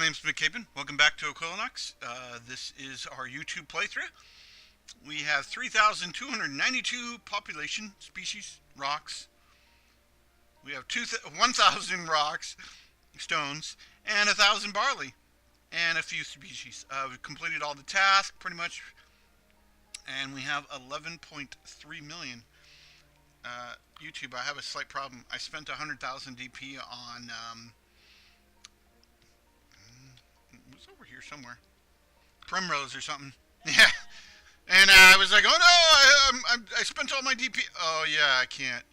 name's McCabe. Welcome back to Equilinox. This is our YouTube playthrough. We have 3,292 population, species, rocks. We have 1,000 rocks, stones, and 1,000 barley, and a few species. We've completed all the tasks, pretty much, and we have 11.3 million. YouTube, I have a slight problem. I spent 100,000 DP on... it was over here somewhere. Primrose or something. Yeah. And I was like, oh no, I spent all my DP. Oh yeah, I can't.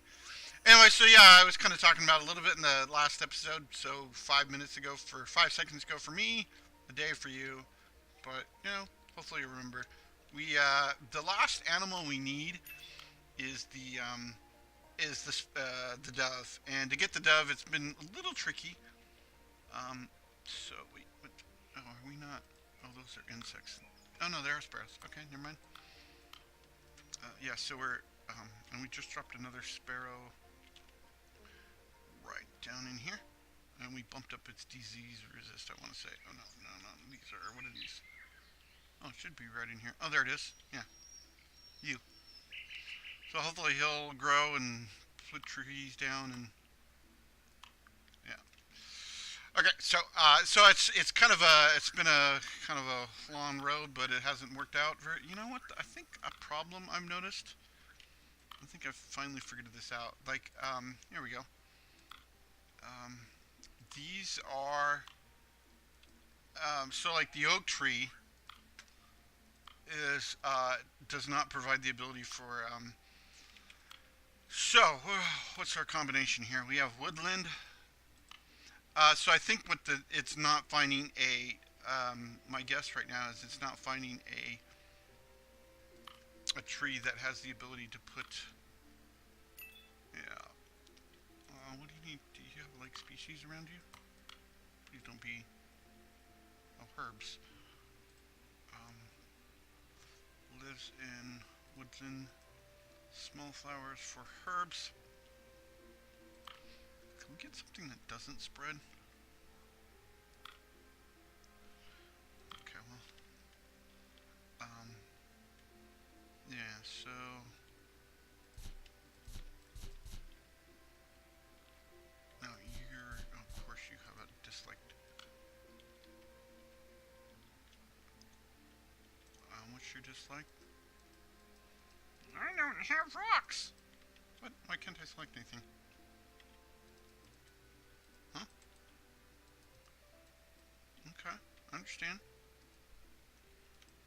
Anyway, so yeah, I was kind of talking about a little bit in the last episode. So 5 seconds ago for me, a day for you. But, you know, hopefully you remember. The last animal we need is the dove. And to get the dove, it's been a little tricky. So wait, what? Oh, are we not? Oh, those are insects. Oh no, they are sparrows. Okay, never mind. Yeah, so we're and we just dropped another sparrow right down in here, and we bumped up its disease resist. I want to say. Oh no, these are, what are these? Oh, it should be right in here. Oh, there it is. Yeah, you. So hopefully he'll grow and put trees down and. Okay, so it's been a kind of a long road, but it hasn't worked out very. You know what? I think a problem I've noticed. I think I've finally figured this out. Like, here we go. These are so like the oak tree is does not provide the ability for So what's our combination here? We have woodland. So I think it's not finding a, my guess right now is it's not finding a tree that has the ability to put, yeah. What do you need? Do you have like species around you? Please don't be, oh, herbs. Lives in woodland, small flowers for herbs. Can we get something that doesn't spread? Okay, well, yeah, so now of course you have a disliked. What's your dislike? I don't have rocks. What? Why can't I select anything? Huh? Okay, I understand.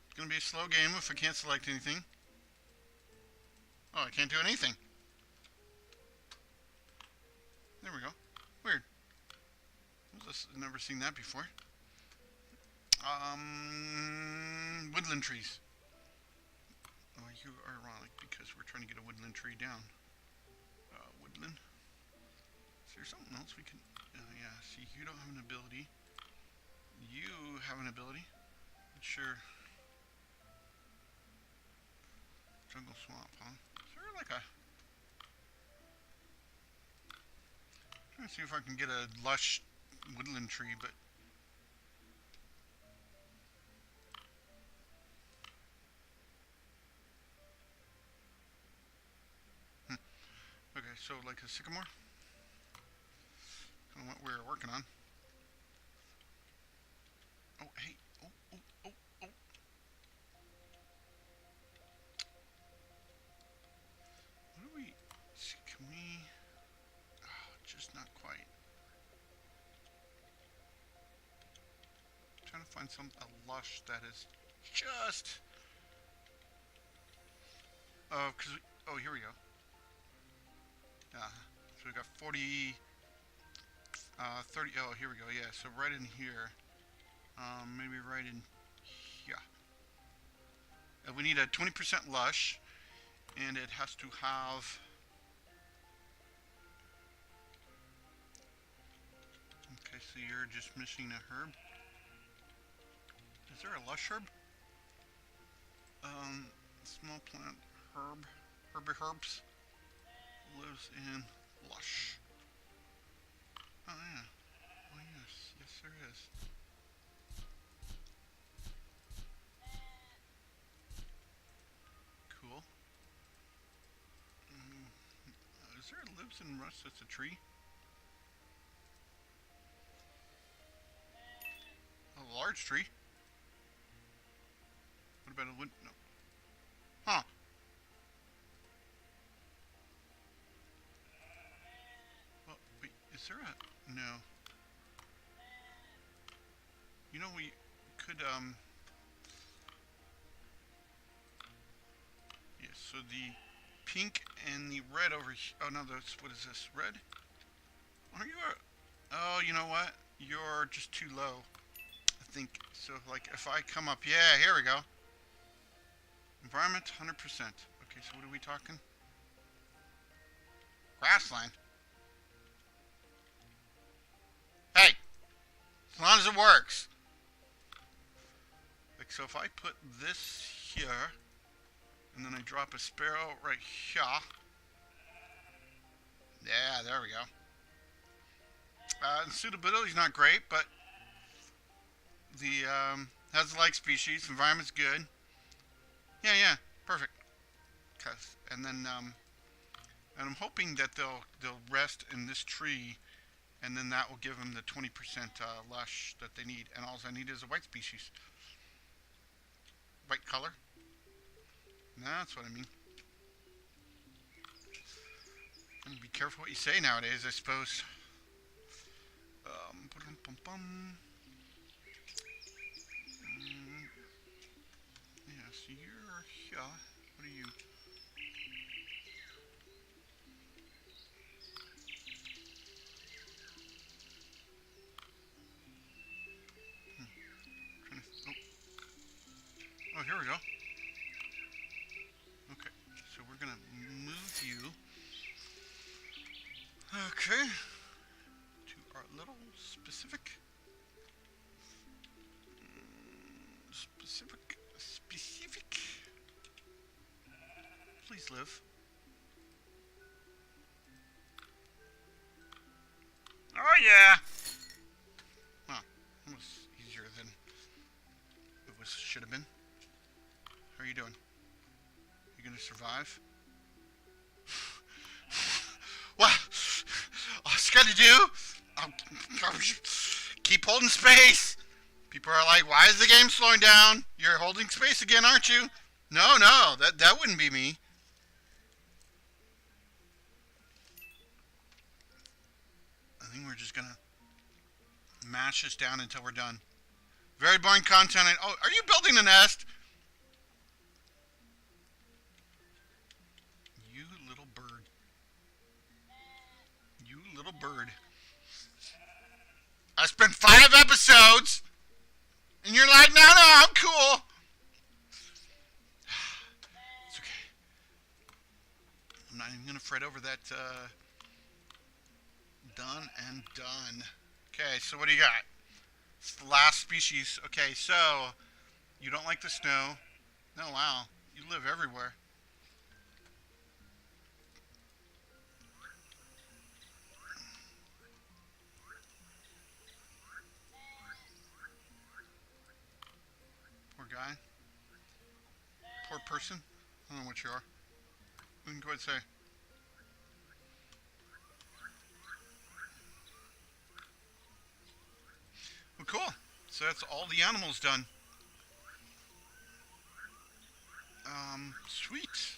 It's gonna be a slow game if I can't select anything. Oh, I can't do anything. There we go. Weird. I've never seen that before. Woodland trees. Oh, you are ironic because we're trying to get a woodland tree down. Woodland. Is there something else we can... yeah, see, you don't have an ability. You have an ability. Sure. Jungle swamp, huh? Is there like a... I'm trying to see if I can get a lush woodland tree, but... Okay, so like a sycamore? Kind of what we're working on. Oh, hey. Oh. What do we... see, can we... oh, just not quite. I'm trying to find a lush that is just... oh, because... oh, here we go. So we got 40... 30... oh, here we go, yeah. So right in here. Maybe right in here. We need a 20% lush, and it has to have... okay, so you're just missing a herb. Is there a lush herb? Small plant herb. Herbs. Lives in lush. Oh yeah. Oh yes. Yes there is. Crimson rust, that's a tree. A large tree. What about a wood? No. Huh. Well, wait, is there a... No. You know, we could, yeah, so the pink and the red over here. Oh, no, that's, what is this? Red? Are you a... Oh, you know what? You're just too low. I think, so, like, if I come up... Yeah, here we go. Environment, 100%. Okay, so what are we talking? Grassland. Hey! As long as it works. Like, so if I put this here, and then I drop a sparrow right here. Yeah, there we go. Suitability is not great, but the, has a like species. Environment's good. Yeah, perfect. And then, and I'm hoping that they'll rest in this tree, and then that will give them the 20% lush that they need. And all I need is a white species. White color. No, that's what I mean. And be careful what you say nowadays, I suppose. Yeah, so you're here. What are you? Oh, here we go. Okay, so we're gonna move you. Okay. To our little specific. Specific. Please live. Oh yeah! Huh. That was easier than it was should have been. How are you doing? You gonna survive? What? All I gotta do? Keep holding space. People are like, why is the game slowing down? You're holding space again, aren't you? No, that wouldn't be me. I think we're just gonna mash this down until we're done. Very boring content. Oh, are you building a nest? You little bird. You little bird. I spent 5 episodes, and you're like, no, I'm cool. It's okay. I'm not even gonna fret over that. Done and done. Okay, so what do you got? It's the last species. Okay, so you don't like the snow. No, wow. You live everywhere. Poor guy. Poor person. I don't know what you are. We can go ahead and say. Well, cool. So that's all the animals done. Sweet.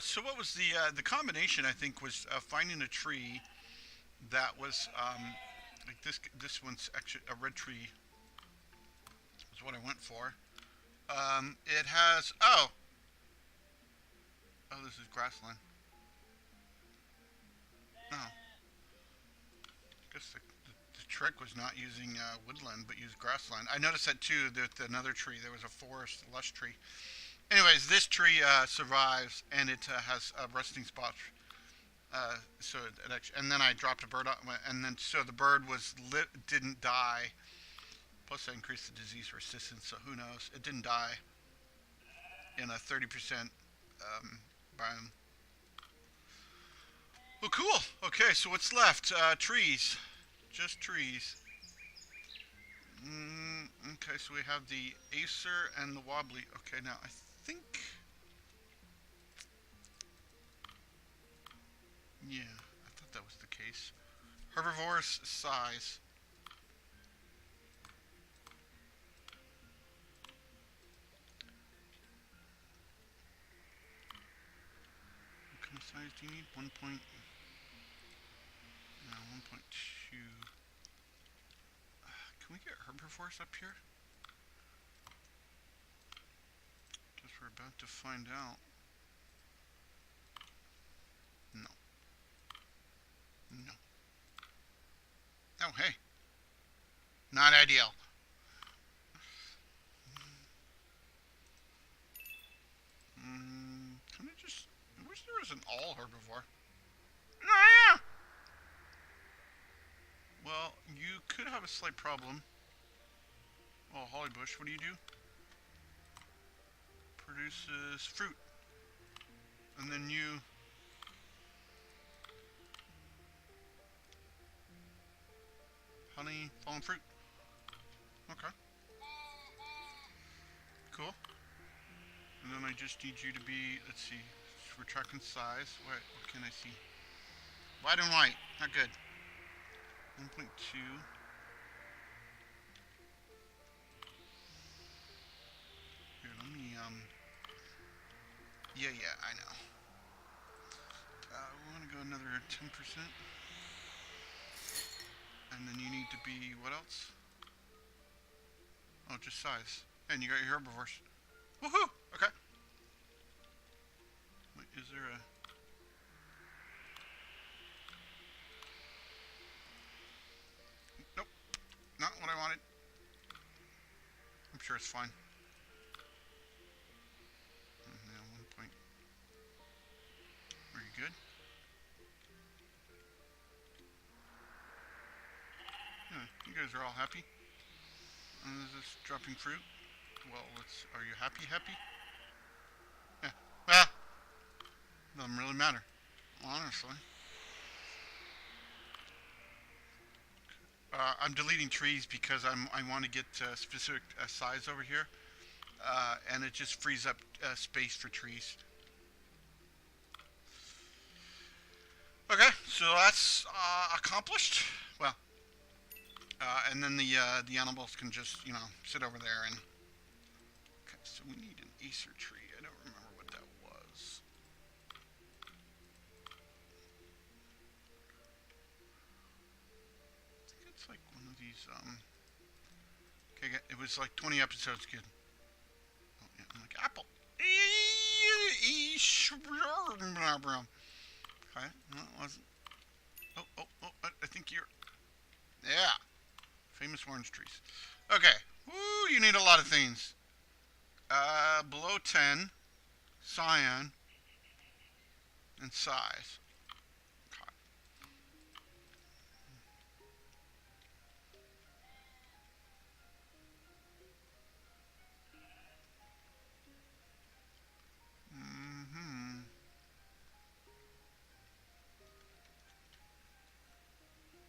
So what was the combination? I think was finding a tree that was like this. This one's actually a red tree. Is what I went for. It has oh, this is grassland. Oh, I guess the trick was not using woodland, but use grassland. I noticed that too. That another tree, there was a forest, lush tree. Anyways, this tree survives, and it has a resting spot. So it actually, and then I dropped a bird on, and then so the bird didn't die. Plus, I increased the disease resistance, so who knows? It didn't die in a 30% biome. Well, cool. Okay, so what's left? Trees. Just trees. Okay, so we have the Acer and the Wobbly. Okay, now I think Yeah, I thought that was the case. Herbivorous size. What kind of size do you need? 1 point... No, 1.2. Can we get herbivores up here? Guess we're about to find out. No. No. Oh, hey. Not ideal. Can I just... I wish there was an all herbivore. Oh, yeah! Well, you could have a slight problem. Oh, hollybush, what do you do? Produces fruit. And then you... Honey, fallen fruit. Okay. Cool. And then I just need you to be, let's see, we're tracking size. What can I see? White and white, not good. 1.2. Here, let me, yeah, I know. We want to go another 10%. And then you need to be, what else? Oh, just size. And you got your herbivores. Woohoo! Okay. Wait, is there a... Nope. Not what I wanted. I'm sure it's fine. Now 1 point. Are you good? Yeah, you guys are all happy. And is this dropping fruit? Well, are you happy? Yeah. Well, doesn't really matter, honestly. I'm deleting trees because I want to get specific size over here, and it just frees up space for trees. Okay, so that's accomplished. Well, and then the animals can just sit over there and. Okay, so we need an Acer tree. I don't remember what that was. I think it's like one of these. Okay, it was like 20 episodes. Good. Oh yeah, I'm like apple. Okay, no, it wasn't. Oh, I think you're... Yeah. Famous orange trees. Okay. Woo, you need a lot of things. Below 10, cyan, and size. Okay.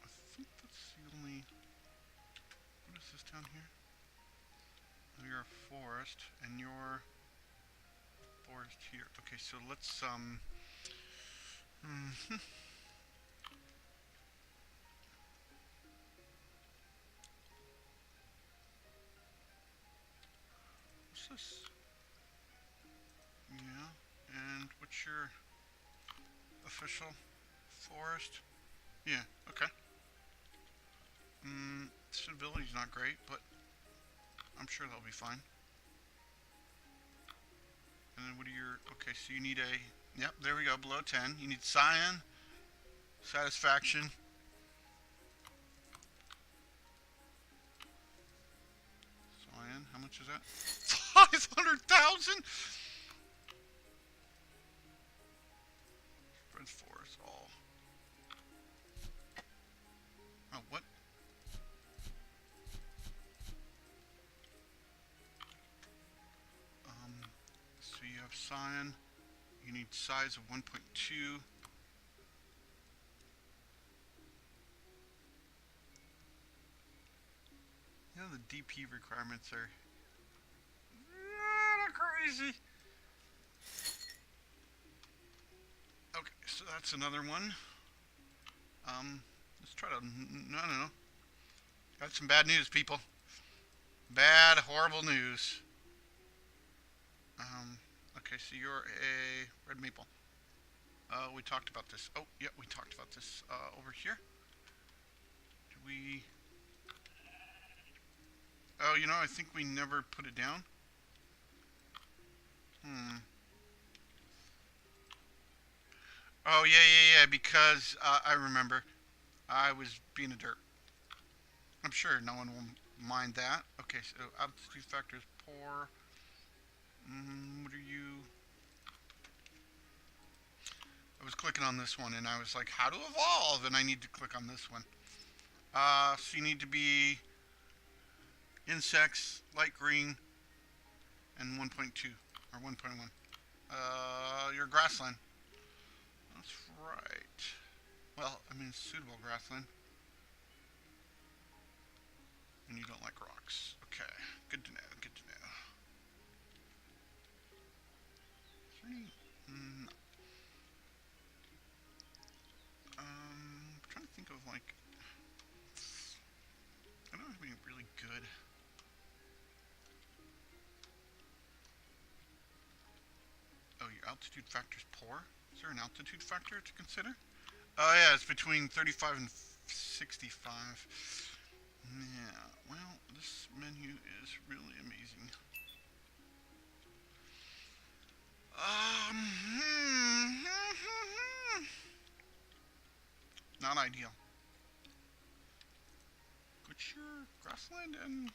I think that's the only... What is this down here? Oh, you're a forest, and you're forest here. Okay, so let's What's this? Yeah, and what's your official forest? Yeah, okay. Stability's not great, but I'm sure that'll be fine. And then what are your... Okay, so you need a... Yep, there we go, below 10. You need cyan, satisfaction. Cyan, how much is that? 500,000? Spreads forest, all. Oh, what? So you have cyan. You need size of 1.2. You know, the DP requirements are crazy. Okay, so that's another one. Let's try to, no, no, no. Got some bad news, people. Bad, horrible news. Okay, so you're a red maple. We talked about this. Oh, yeah, we talked about this over here. Did we? Oh, you know, I think we never put it down. Oh, yeah, yeah, yeah, because I remember I was being a dirt. I'm sure no one will mind that. Okay, so altitude factor is poor. What are you? I was clicking on this one and I was like, how to evolve? And I need to click on this one. So you need to be insects, light green, and 1.2 or 1.1. Your grassland. That's right. Well, I mean, suitable grassland. And you don't like rocks. Okay, good to know. Good to know. Is there any? No. I'm trying to think of like. I don't have any really good. Oh, your altitude factor is poor? Is there an altitude factor to consider? Oh, yeah, it's between 35 and 65. Yeah, well, this menu is really amazing. Not ideal. What's your grassland and...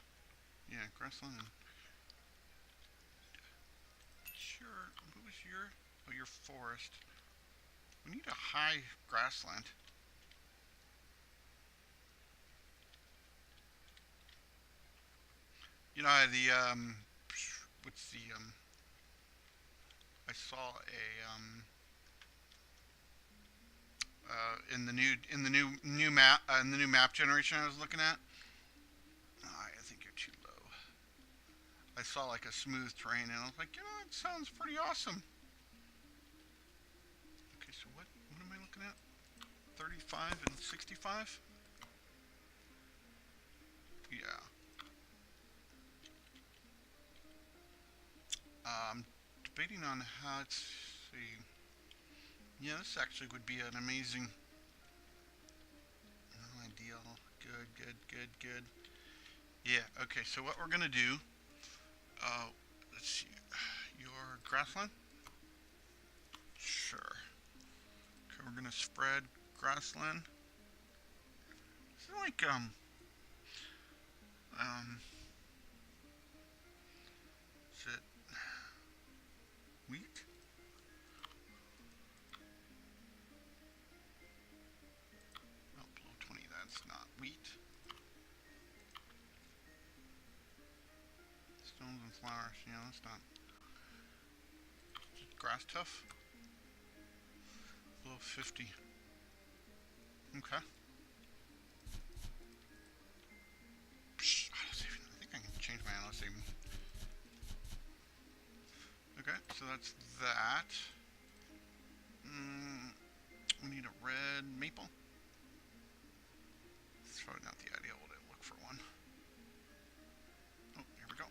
Yeah, grassland and... Sure, what was your... Oh, your forest. We need a high grassland. You know, what's the, I saw a, in the new map generation I was looking at. I think you're too low. I saw like a smooth terrain and I was like, you know, it sounds pretty awesome. Okay, so what am I looking at? 35 and 65? Yeah. I'm debating on how to see. Yeah, this actually would be an amazing. Ideal. Good, good, good, good. Yeah, okay, so what we're gonna do, let's see, your grassland? Sure. Okay, we're gonna spread grassland. Is it like, is it wheat? Oh, below 20, that's not wheat. Stones and flowers, yeah, that's not. Grass tuff? Below 50. Okay. Auto saving. I think I can change my auto saving. Okay, so that's that. We need a red maple. It's probably not the ideal way to look for one. Oh, here we go.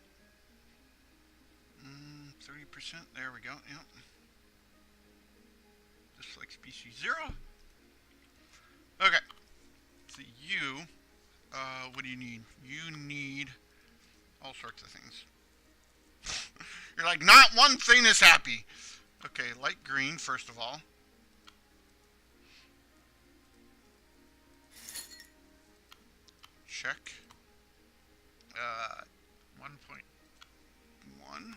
30%. There we go. Yep. Just like species 0. Okay. So you, what do you need? You need all sorts of things. You're like, not one thing is happy. Okay, light green, first of all. Check. 1.1.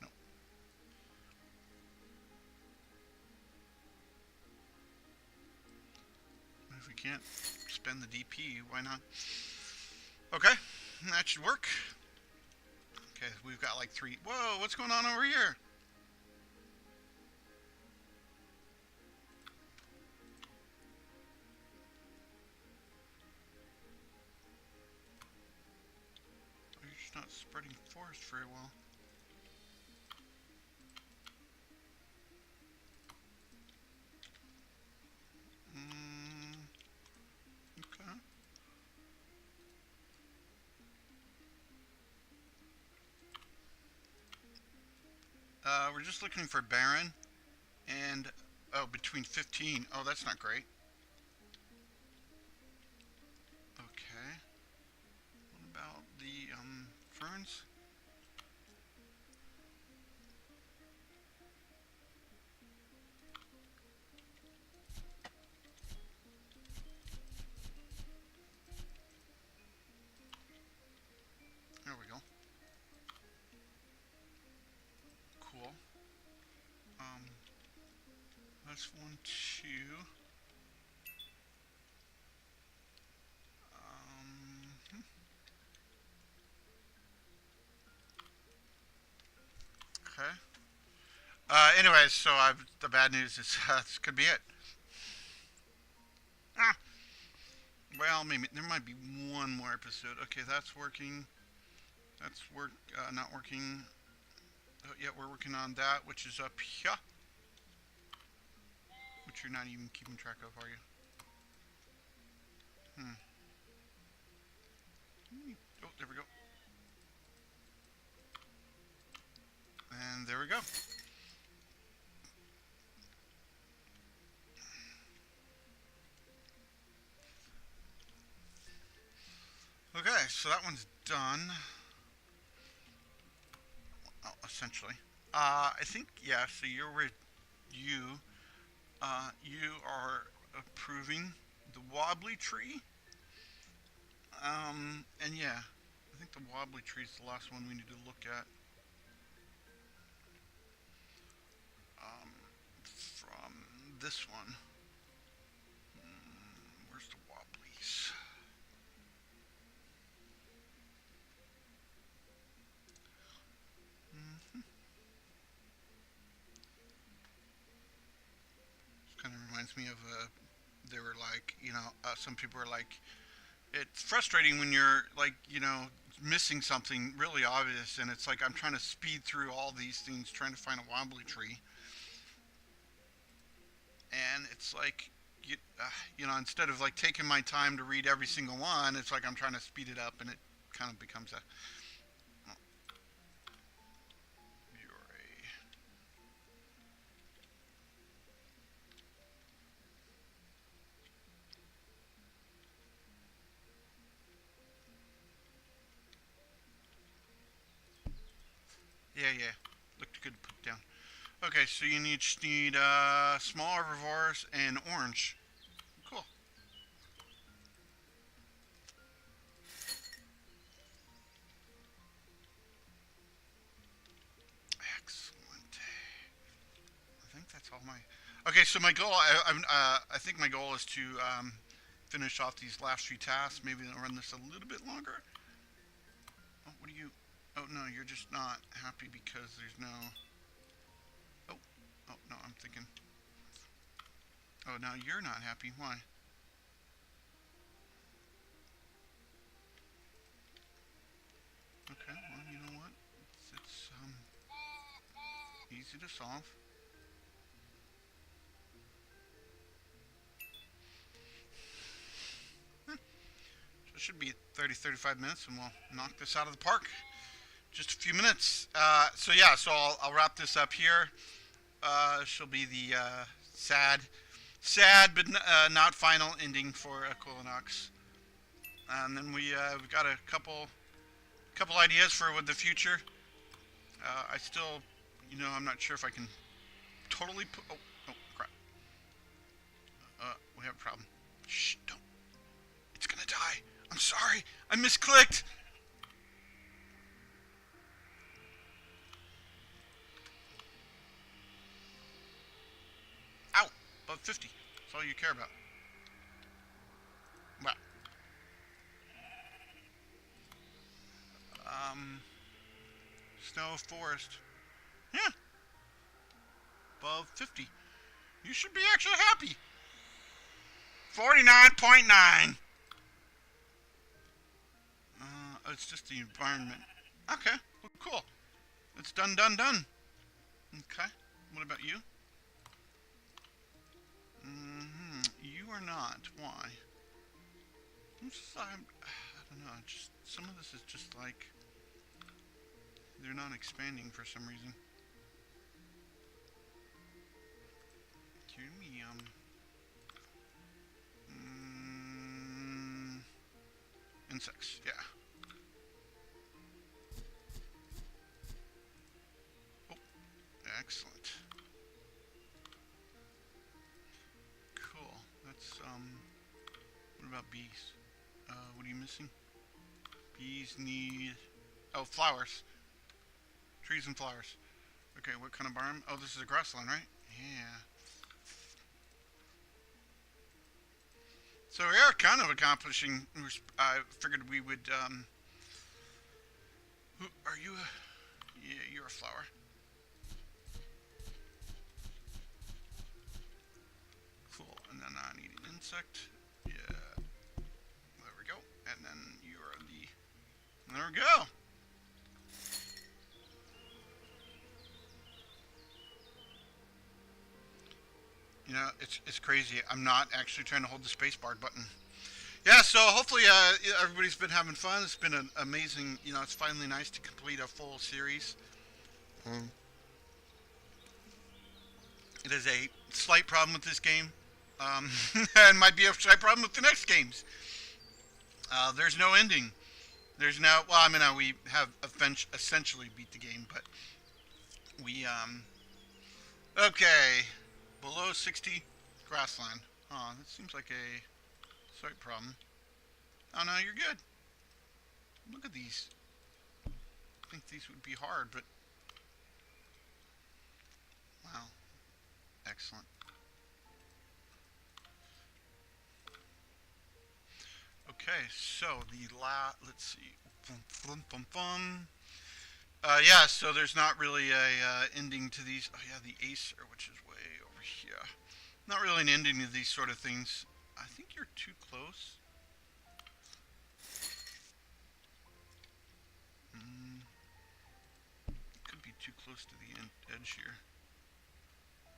No. If we can't spend the DP, why not? Okay, that should work. Okay, we've got like 3. Whoa, what's going on over here? You're just not spreading forest very well. We're just looking for Baron and between 15. Oh, that's not great. Okay. What about the ferns? There we go. Cool. That's 1, 2. Okay. Anyways, so the bad news is this could be it. Ah, well, maybe there might be one more episode. Okay, that's working. That's not working. Oh, yeah, we're working on that, which is up here. Which you're not even keeping track of, are you? Oh, there we go. And there we go. Okay, so that one's done. Oh, essentially. I think, yeah, so you are approving the wobbly tree. And yeah, I think the wobbly tree is the last one we need to look at. From this one. Where's the wobblies? Kind of reminds me of they were like, some people are like, it's frustrating when you're like, missing something really obvious, and it's like I'm trying to speed through all these things trying to find a wobbly tree, and it's like instead of like taking my time to read every single one, it's like I'm trying to speed it up, and it kind of becomes a yeah, looked good to put down. Okay, so you just need small herbivores and orange. Cool. Excellent. I think that's all my. Okay, so my goal, I think my goal is to finish off these last few tasks. Maybe I'll run this a little bit longer. Oh, what are you? Oh no, you're just not happy because there's no. Oh no, I'm thinking. Oh, now you're not happy. Why? Okay, well, you know what? It's easy to solve. So it should be 30-35 minutes, and we'll knock this out of the park. Just a few minutes. So yeah, so I'll wrap this up here. She'll be the sad but not final ending for Equilinox. And then we've got a couple ideas for the future. I still, I'm not sure if I can totally put. Oh crap. We have a problem. Shh, don't. It's gonna die. I'm sorry. I misclicked. Ow. Above 50. That's all you care about. Wow. Snow forest. Yeah. Above 50. You should be actually happy. 49.9. It's just the environment. Okay. Well, cool. It's done. Okay. What about you? You are not. Why? I don't know. Just some of this is just like they're not expanding for some reason. insects. Yeah. Oh, excellent. Cool. That's what about bees? What are you missing? Bees need... Oh, flowers. Trees and flowers. Okay, what kind of biome? Oh, this is a grassland, right? Yeah. So we are kind of accomplishing... I figured we would... Who, are you a... Yeah, you're a flower. Cool. And then I need an insect. Yeah. There we go. And then you are the... There we go. You know, it's crazy. I'm not actually trying to hold the spacebar button. Yeah, so hopefully everybody's been having fun. It's been an amazing, you know, it's finally nice to complete a full series. It is a slight problem with this game. And might be a slight problem with the next games. There's no ending. There's no, well, I mean, we have essentially beat the game, but we, okay. Below 60 grassland. Oh, that seems like a slight problem. Oh no, you're good. Look at these. I think these would be hard, but... Wow. Excellent. Okay, so let's see. Yeah, so there's not really a ending to these. Oh yeah, the Acer, which is way over here. Not really an ending to these sort of things. I think you're too close. Could be too close to the edge here.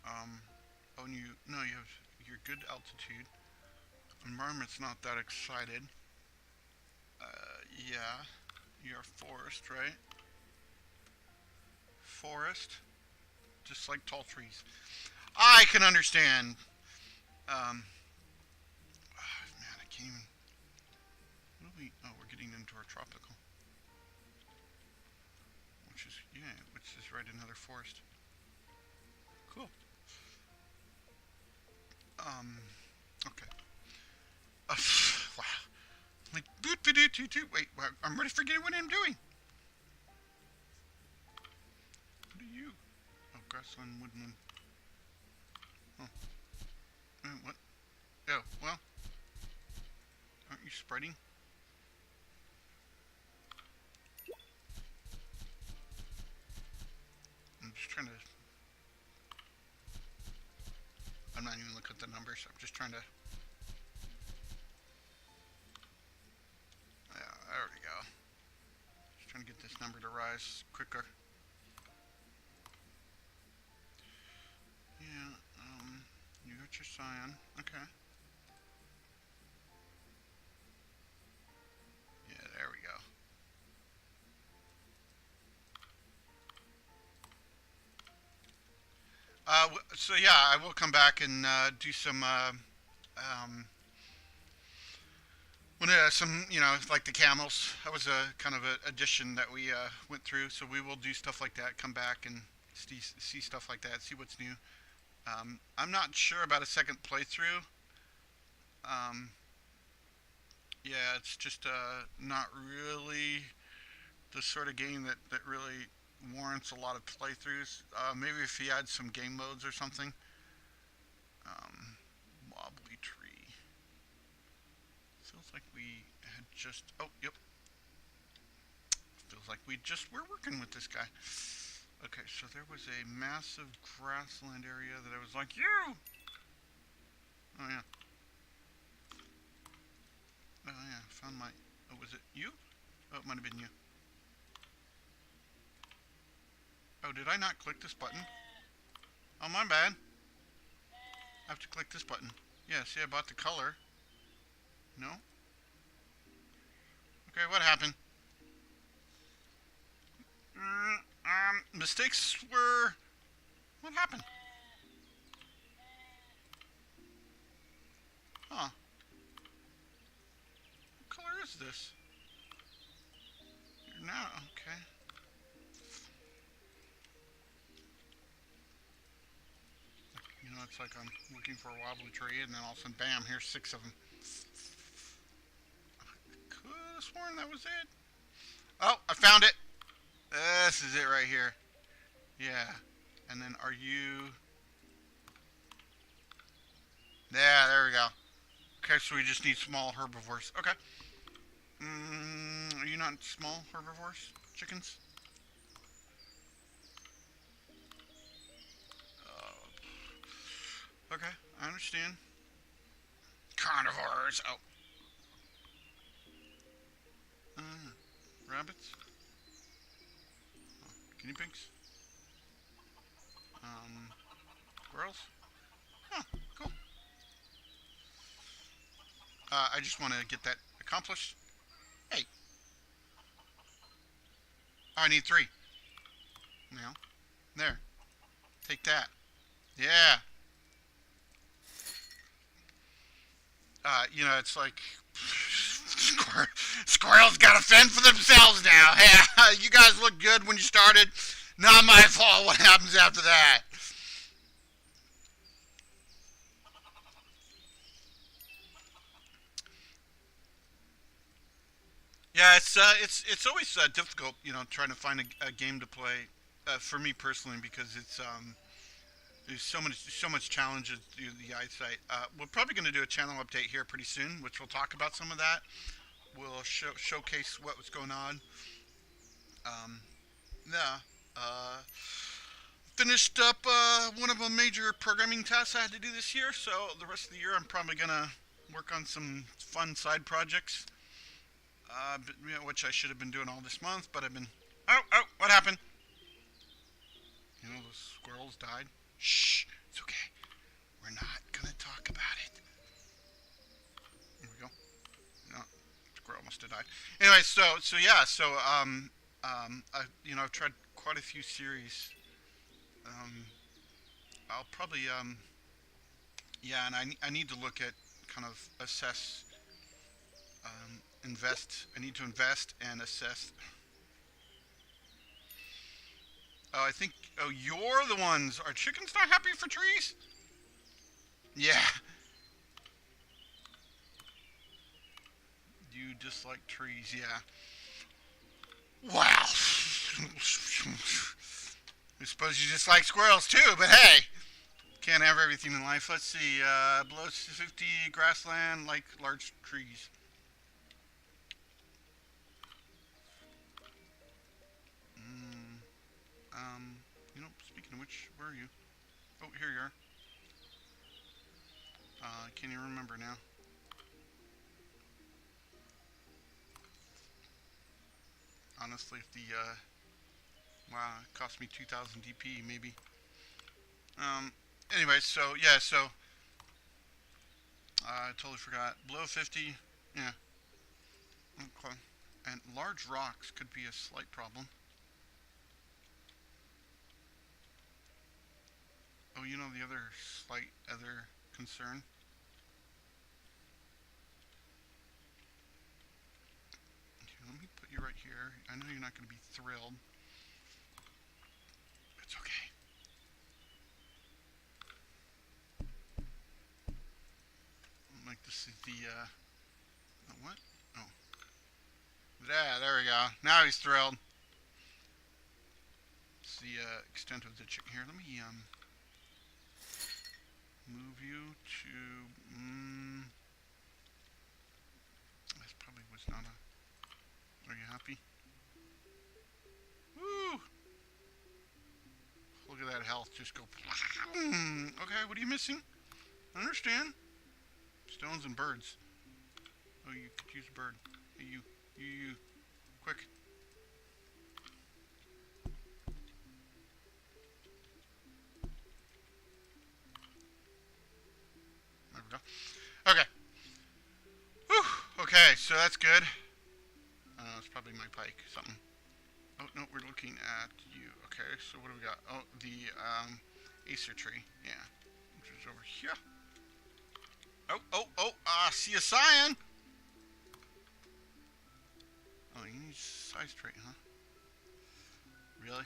Oh, and you're good altitude. Environment's not that excited. Yeah, you're forest, right? Forest, just like tall trees. I can understand. Man, I can't even. What do we? Oh, we're getting into our tropical, which is right another forest. Cool. Okay. Wow. Like wait, I'm ready for getting what I'm doing. What are you? Oh, grassland woodland. Oh. What? Oh, well. Aren't you spreading? I'm just trying to... I'm not even looking at the numbers. I'm just trying to... Yeah, there we go. Just trying to get this number to rise quicker. Yeah, you got your cyan. Okay. Yeah, there we go. So yeah, I will come back and do some some, you know, like the camels. That was a kind of an addition that we went through. So we will do stuff like that. Come back and see stuff like that. See what's new. I'm not sure about a second playthrough. Yeah, it's just not really the sort of game that really warrants a lot of playthroughs. Maybe if he had some game modes or something. Wobbly tree. Feels like we had just... Oh, yep. Feels like we're working with this guy. Okay, so there was a massive grassland area that I was like, you! Oh, yeah. Oh, yeah, found my... Oh, was it you? Oh, it might have been you. Oh, did I not click this button? Oh, my bad. I have to click this button. Yeah, see, I bought the color. No? Okay, what happened? Mistakes were... What happened? Huh. What color is this? now. Okay. You know, it's like I'm looking for a wobbly tree, and then all of a sudden, bam, here's 6 of them. Could have sworn that was it. Oh, I found it. This is it right here. Yeah. And then are you... Yeah, there we go. Okay, so we just need small herbivores. Okay. Are you not small herbivores? Chickens? Okay, I understand. Carnivores. Oh. Rabbits? Oh, guinea pigs? Squirrels? Huh, cool. I just want to get that accomplished. Hey. Oh, I need 3. Now. There. Take that. Yeah. You know, it's like... Squirrels gotta fend for themselves now. Hey, you guys look good when you started. Not my fault what happens after that. Yeah, it's always difficult, you know, trying to find a game to play for me personally because there's so much challenges to the eyesight. We're probably going to do a channel update here pretty soon, which will talk about some of that. We'll showcase what was going on. Yeah. Finished up one of the major programming tasks I had to do this year, so the rest of the year I'm probably going to work on some fun side projects. You know, which I should have been doing all this month, but I've been... Oh, what happened? You know, the squirrels died. Shh, it's okay. We're not gonna talk about it. Here we go. No, squirrel must have died. Anyway, you know, I've tried quite a few series. I'll probably, yeah, and I need to look at, kind of assess, invest. I need to invest and assess. Oh, I think. Oh, you're the ones. Are chickens not happy for trees? Yeah. You dislike trees, yeah. Wow. I suppose you dislike squirrels too, but hey. Can't have everything in life. Let's see. Below 50 grassland, like large trees. You know, speaking of which, where are you? Oh, here you are. I can't even remember now. Honestly, if the, wow, it cost me 2,000 DP, maybe. Anyway, so, yeah, so, I totally forgot. Below 50, yeah. Okay. And large rocks could be a slight problem. Oh, you know the other concern? Okay, let me put you right here. I know you're not going to be thrilled. It's okay. Like this is the, what? Oh. Yeah, there we go. Now he's thrilled. It's the, extent of the chicken here. Let me, move you to, this probably was not a, are you happy? Woo! Look at that health just go, okay, what are you missing? I understand. Stones and birds. Oh, you could use a bird. Hey, you, quick. There we go. Okay. Whew. Okay, so that's good. It's probably my pike, something. Oh, no, we're looking at you. Okay, so what do we got? Oh, the, Acer tree. Yeah. Which is over here. Oh, see a cyan! Oh, you need size trait, huh? Really?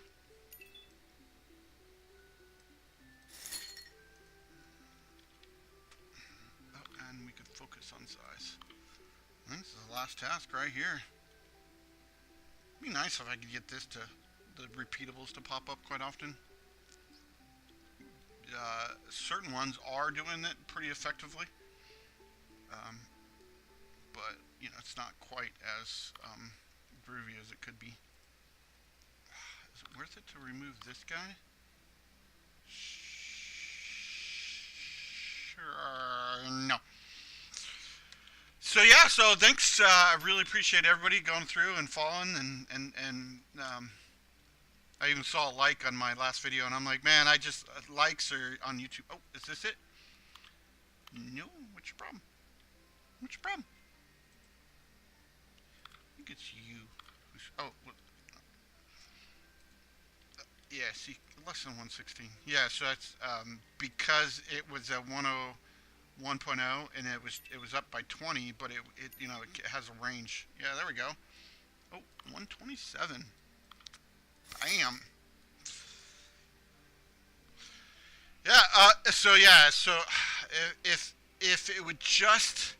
Oh, and we could focus on size. This is the last task right here. It'd be nice if I could get this to the repeatables to pop up quite often. Certain ones are doing it pretty effectively, but you know it's not quite as groovy as it could be. Is it worth it to remove this guy? Sure, no. So yeah, so thanks. I really appreciate everybody going through and following, and I even saw a like on my last video, and I'm like, man, I just likes are on YouTube. Oh, is this it? No. What's your problem? What's your problem? I think it's you. Oh, yeah. See, less than 116. Yeah. So that's because it was a 1.0 and it was up by 20, but it you know it has a range. Yeah, there we go. Oh, 127. Bam. Yeah. So yeah. So if it would just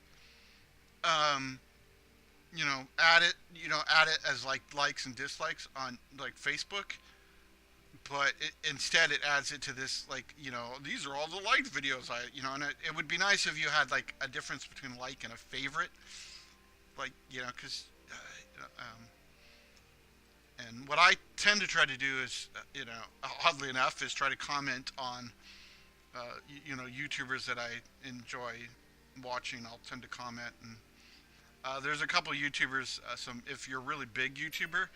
add it as like likes and dislikes on like Facebook, but instead it adds it to this like these are all the liked videos and it would be nice if you had like a difference between a like and a favorite, like because and what I tend to try to do is oddly enough is try to comment on YouTubers that I enjoy watching. I'll tend to comment, and there's a couple YouTubers. If you're a really big YouTuber,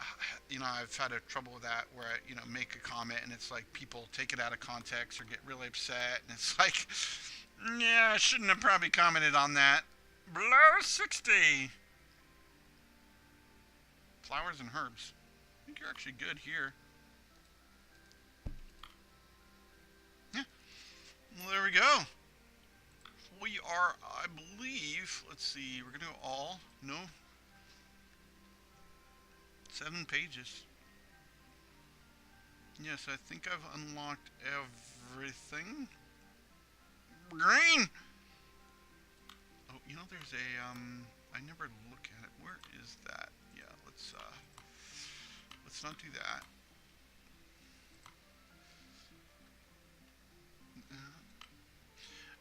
I've had a trouble with that where I make a comment and it's like people take it out of context or get really upset, and it's like, yeah, I shouldn't have probably commented on that. Below 60. Flowers and herbs. I think you're actually good here. Yeah. Well, there we go. We are, I believe, let's see, we're going to go all. No. 7 pages. Yes, I think I've unlocked everything. Green! Oh, there's a, I never look at it. Where is that? Yeah, let's not do that.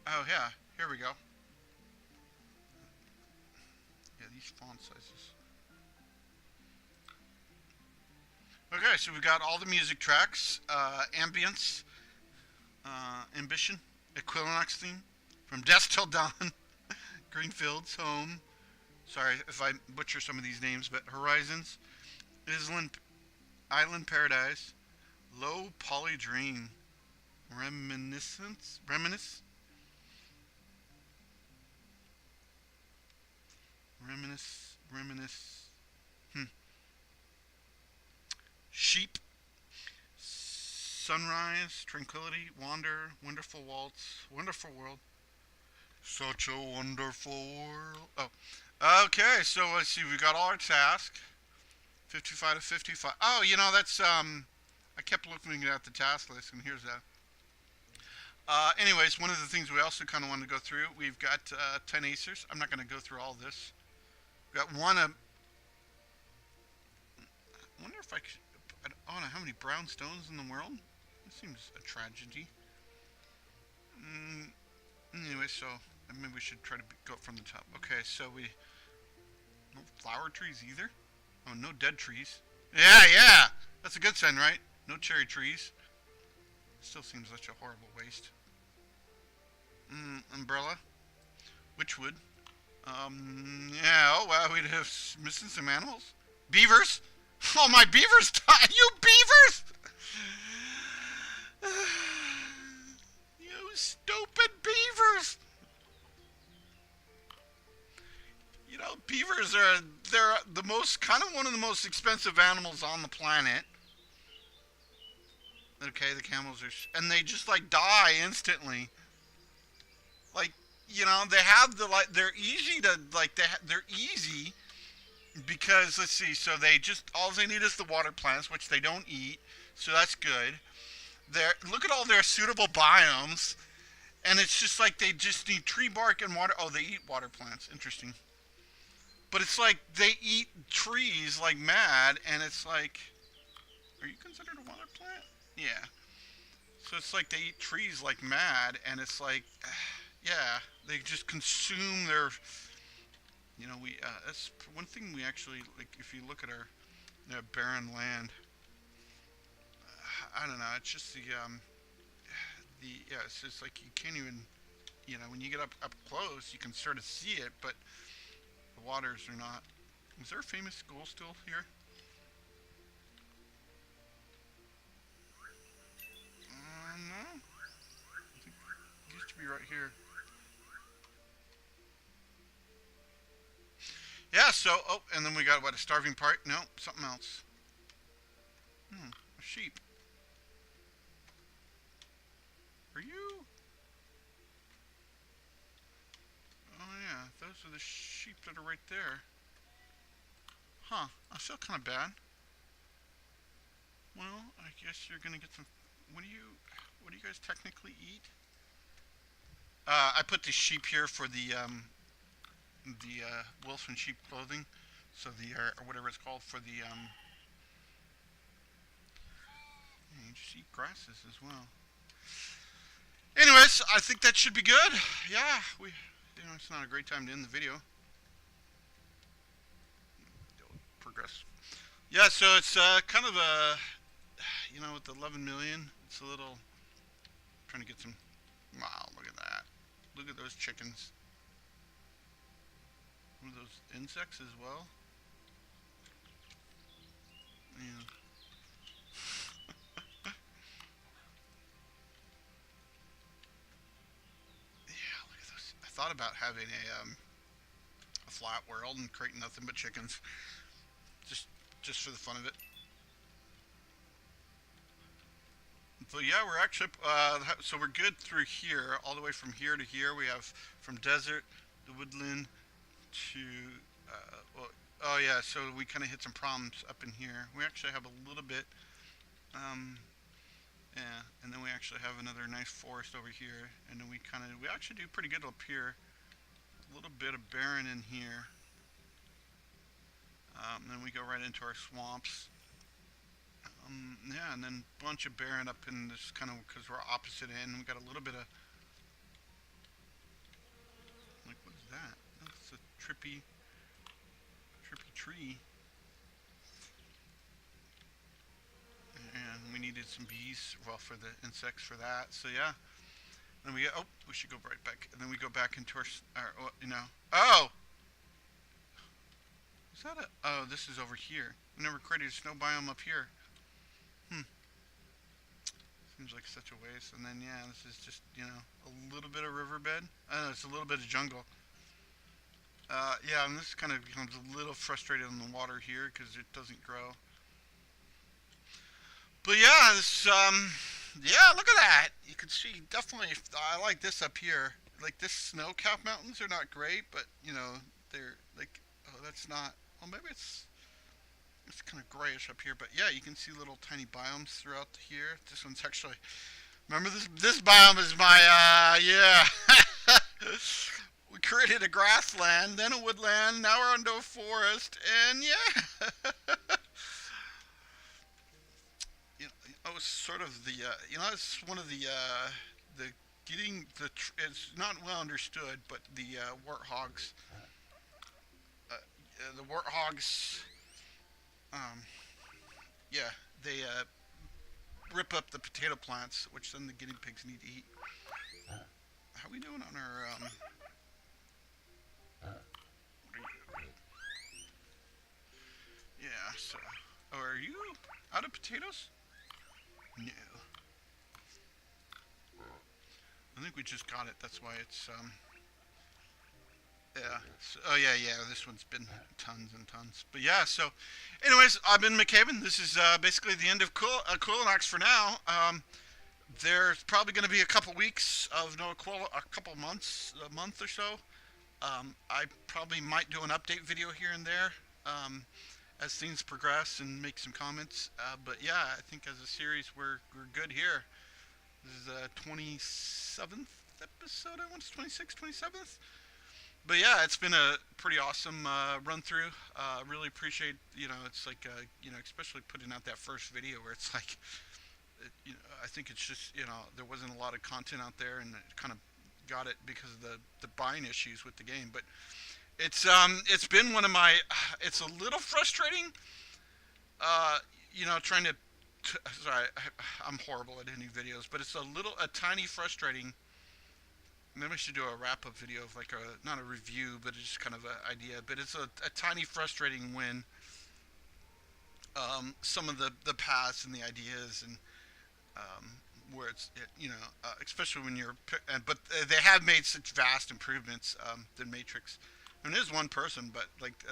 Oh, yeah, here we go. Yeah, these font sizes. Okay, so we've got all the music tracks, Ambience, Ambition, Equilinox theme, From Dusk Till Dawn, Greenfields, Home, sorry if I butcher some of these names, but Horizons, Island Paradise, Low Poly Dream, Reminisce, Sheep, Sunrise, Tranquility, Wander, Wonderful Waltz, Wonderful World. Such a wonderful world. Oh, okay. So let's see. We got all our tasks. 55 to 55. Oh, that's I kept looking at the task list, and here's that. Anyways, one of the things we also kind of wanted to go through. We've got 10 acers. I'm not going to go through all this. We got one. I wonder if I could. I don't know how many brown stones in the world. This seems a tragedy. Anyway, so maybe we should try to go from the top. Okay, so no flower trees either. Oh, no dead trees. Yeah. That's a good sign, right? No cherry trees. Still seems such a horrible waste. Umbrella. Witchwood. Yeah. Oh wow, we'd have missing some animals. Beavers. Oh, my beavers died! You beavers! You stupid beavers! Beavers they're the most, kind of one of the most expensive animals on the planet. Okay, the camels are, and they just like die instantly. Like, they have they're easy to, like, they're easy. Because let's see, so they just all they need is the water plants, which they don't eat, so that's good. They're look at all their suitable biomes, and it's just like they just need tree bark and water. Oh, they eat water plants. Interesting. But it's like they eat trees like mad, and it's like, are you considered a water plant? Yeah. So it's like they eat trees like mad, and it's like, yeah, they just consume their. We that's one thing we actually like. If you look at our barren land, I don't know. It's just the yeah. It's just like you can't even when you get up close, you can sort of see it, but the waters are not. Is there a famous school still here? No. I think it used to be right here. Yeah. So and then we got what a starving part? No, something else. A sheep. Are you? Oh yeah, those are the sheep that are right there. Huh. I feel kind of bad. Well, I guess you're gonna get some. What do you? What do you guys technically eat? I put the sheep here for the wolf and sheep clothing, so the or whatever it's called for the you just eat grasses as well. Anyways, I think that should be good. Yeah, it's not a great time to end the video. Progress. Yeah, so it's kind of a with the 11 million, it's a little trying to get some. Wow, look at that. Look at those chickens. One of those insects as well. Yeah. Yeah, look at those. I thought about having a flat world and creating nothing but chickens, just just for the fun of it. But yeah, we're actually so we're good through here, all the way from here to here. We have from desert, the woodland to well, oh yeah. So we kind of hit some problems up in here. We actually have a little bit, um, yeah, and then we actually have another nice forest over here, and then we actually do pretty good up here. A little bit of barren in here. Then we go right into our swamps. Yeah, and then a bunch of barren up in this kind of because we're opposite end. We got a little bit of like what is that? That's a trippy tree. And we needed some bees, well, for the insects for that. So yeah. Then we should go right back. And then we go back into our. Oh, is that a? Oh, this is over here. We never created a snow biome up here. Hmm. Seems like such a waste. And then yeah, this is just a little bit of riverbed. It's a little bit of jungle. Yeah, and this kind of becomes a little frustrated on the water here because it doesn't grow. But yeah, yeah, look at that. You can see definitely. I like this up here. Like this snow-capped mountains are not great, but they're like. Oh, that's not. Well, maybe it's kind of grayish up here, but yeah, you can see little tiny biomes throughout here. This one's actually. Remember this biome is my yeah. We created a grassland, then a woodland. Now we're onto a forest, and yeah. It's sort of it's one of the getting it's not well understood, but the warthogs, the warthogs, um, yeah, they rip up the potato plants, which then the guinea pigs need to eat. How are we doing on our yeah, so are you out of potatoes? No. I think we just got it. That's why it's yeah. So, oh yeah. This one's been tons and tons. But yeah. So, anyways, I've been McCabe. This is basically the end of Equilinox for now. There's probably going to be a couple weeks of no a couple months, a month or so. I probably might do an update video here and there. as things progress and make some comments. But yeah, I think as a series, we're good here. This is the 27th episode. I want it's 26th, 27th. But yeah, it's been a pretty awesome run through. Really appreciate, it's like, especially putting out that first video where it's like, I think it's just, there wasn't a lot of content out there, and it kind of got it because of the buying issues with the game. But it's been one of my, it's a little frustrating, trying to, sorry, I'm horrible at editing videos, but it's a tiny frustrating. Maybe I should do a wrap-up video of like not a review, but it's just kind of an idea. But it's a tiny frustrating when some of the paths and the ideas and where it's especially when but they have made such vast improvements. ThinMatrix, and there's one person, but like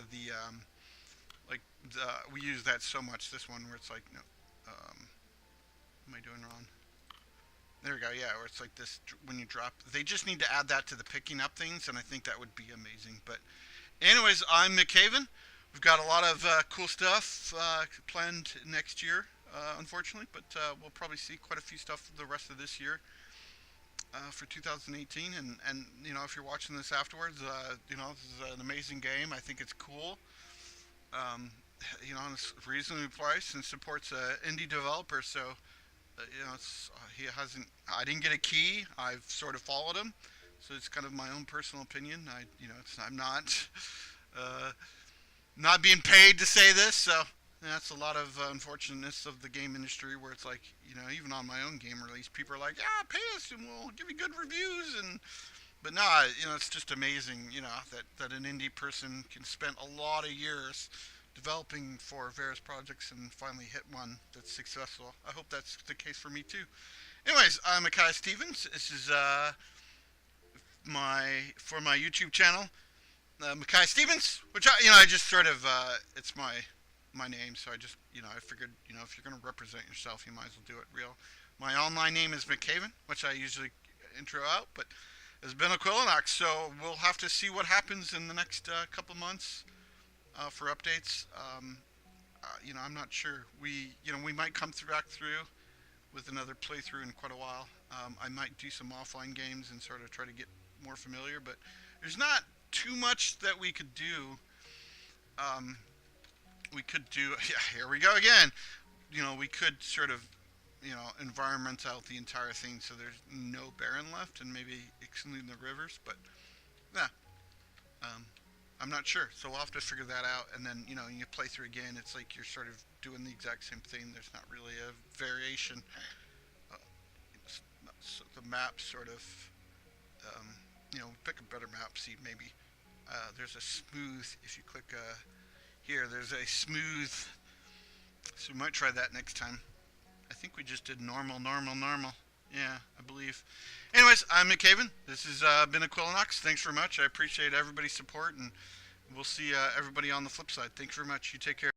we use that so much. This one where it's like no, what am I doing wrong? There we go, yeah, where it's like this, when you drop, they just need to add that to the picking up things, and I think that would be amazing. But anyways, I'm McHaven. We've got a lot of cool stuff planned next year, unfortunately, but we'll probably see quite a few stuff the rest of this year for 2018. And if you're watching this afterwards, this is an amazing game. I think it's cool. It's reasonably priced and supports indie developers, so he hasn't. I didn't get a key. I've sort of followed him, so it's kind of my own personal opinion. I'm not not being paid to say this, so that's a lot of unfortunateness of the game industry, where it's like even on my own game release, people are like, yeah, pay us and we'll give you good reviews, but no, it's just amazing, that an indie person can spend a lot of years developing for various projects and finally hit one that's successful. I hope that's the case for me too. Anyways, I'm Makai Stevens. This is my YouTube channel, Makai Stevens, which I just sort of it's my name, so I just I figured if you're gonna represent yourself, you might as well do it real. My online name is McHaven, which I usually intro out, but it's been Equilinox, so we'll have to see what happens in the next couple months. For updates, I'm not sure. We might come back through with another playthrough in quite a while. I might do some offline games and sort of try to get more familiar, but there's not too much that we could do. We could do, yeah, here we go again. We could sort of, environment out the entire thing so there's no barren left, and maybe excluding the rivers, but yeah. I'm not sure, so we'll have to figure that out. And then, you play through again, it's like you're sort of doing the exact same thing. There's not really a variation. So the map sort of, pick a better map, see maybe there's a smooth, if you click here, there's a smooth, so we might try that next time. I think we just did normal. Yeah, I believe. Anyways, I'm McHaven. This has been Equilinox. Thanks very much. I appreciate everybody's support, and we'll see everybody on the flip side. Thanks very much. You take care.